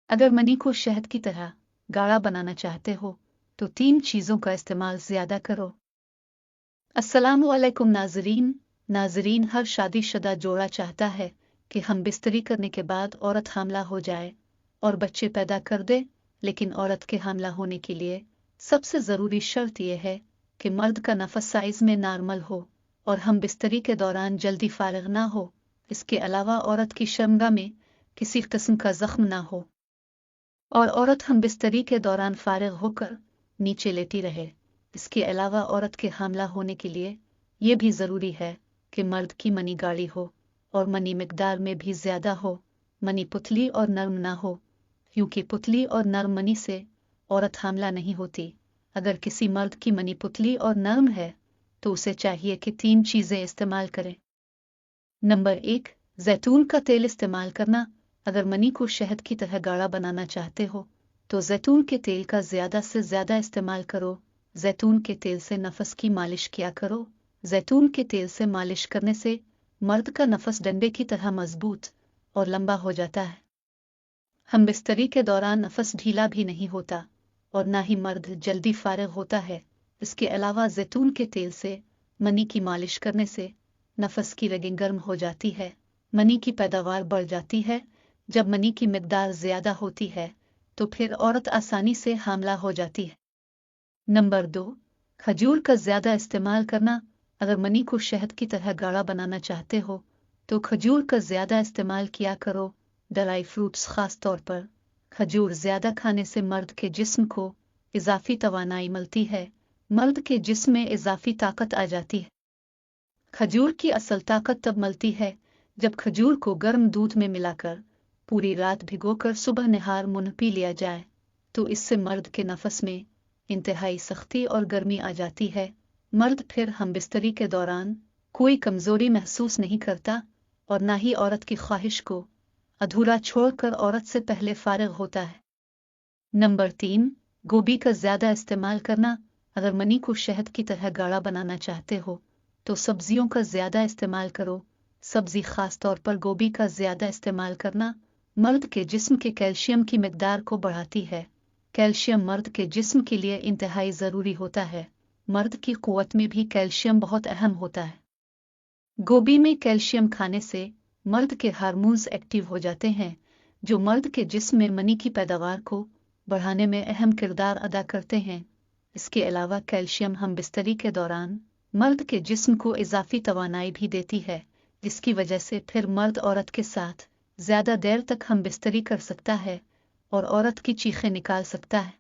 अगर मनी को शहद की तरह गाढ़ा बनाना चाहते हो तो 3 चीज़ों का इस्तेमाल ज़्यादा करो। अस्सलामुअलैकुम नाज़रीन। हर शादीशुदा जोड़ा चाहता है कि हम बिस्तरी करने के बाद औरत हामला हो जाए और बच्चे पैदा कर दे, लेकिन औरत के हामला होने के लिए सबसे ज़रूरी शर्त यह है कि मर्द का नफस साइज में नॉर्मल हो और हम बिस्तरी के दौरान जल्दी फारिग ना हो। इसके अलावा औरत की शर्मगाह में किसी किस्म का जख्म ना हो और औरत हम बिस्तरी के दौरान फारिग होकर नीचे लेटी रहे। इसके अलावा औरत के हामला होने के लिए ये भी ज़रूरी है कि मर्द की मनी गाढ़ी हो और मनी मिकदार में भी ज़्यादा हो। मनी पुतली और नर्म ना हो, क्योंकि पुतली और नर्म मनी से औरत हामला नहीं होती। अगर किसी मर्द की मनी पुतली और नर्म है तो उसे चाहिए कि 3 चीज़ें इस्तेमाल करें। नंबर 1, जैतून का तेल इस्तेमाल करना। अगर मनी को शहद की तरह गाढ़ा बनाना चाहते हो तो जैतून के तेल का ज़्यादा से ज़्यादा इस्तेमाल करो। जैतून के तेल से नफस की मालिश किया करो। जैतून के तेल से मालिश करने से मर्द का नफस डंडे की तरह मजबूत और लंबा हो जाता है। हम बिस्तरी के दौरान नफस ढीला भी नहीं होता और ना ही मर्द जल्दी फारिग होता है। इसके अलावा जैतून के तेल से मनी की मालिश करने से नफस की रगें गर्म हो जाती है, मनी की पैदावार बढ़ जाती है। जब मनी की मिकदार ज़्यादा होती है तो फिर औरत आसानी से हामला हो जाती है। नंबर 2, खजूर का ज़्यादा इस्तेमाल करना। अगर मनी को शहद की तरह गाढ़ा बनाना चाहते हो तो खजूर का ज़्यादा इस्तेमाल किया करो। ड्राई फ्रूट्स खास तौर पर खजूर ज़्यादा खाने से मर्द के जिस्म को इजाफी तवानाई मिलती है, मर्द के जिस्म में इजाफी ताकत आ जाती है। खजूर की असल ताकत तब मिलती है जब खजूर को गर्म दूध में मिलाकर पूरी रात भिगोकर सुबह निहार मुंह पी लिया जाए, तो इससे मर्द के नफस में इंतहाई सख्ती और गर्मी आ जाती है। मर्द फिर हम बिस्तरी के दौरान कोई कमजोरी महसूस नहीं करता और ना ही औरत की ख्वाहिश को अधूरा छोड़कर औरत से पहले फारिग होता है। नंबर 3, गोभी का ज़्यादा इस्तेमाल करना। अगर मनी को शहद की तरह गाढ़ा बनाना चाहते हो तो सब्जियों का ज़्यादा इस्तेमाल करो। सब्जी खास तौर पर गोभी का ज़्यादा इस्तेमाल करना मर्द के जिस्म के कैल्शियम की मिकदार को बढ़ाती है। कैल्शियम मर्द के जिस्म के लिए इंतहाई ज़रूरी होता है। मर्द की क़ुव्वत में भी कैल्शियम बहुत अहम होता है। गोभी में कैल्शियम खाने से मर्द के हार्मोन्स एक्टिव हो जाते हैं, जो मर्द के जिस्म में मनी की पैदावार को बढ़ाने में अहम किरदार अदा करते हैं। इसके अलावा कैल्शियम हम बिस्तरी के दौरान मर्द के जिस्म को इजाफी तवानाई भी देती है, जिसकी वजह से फिर मर्द औरत के साथ ज़्यादा देर तक हम बिस्तरी कर सकता है और औरत की चीखें निकाल सकता है।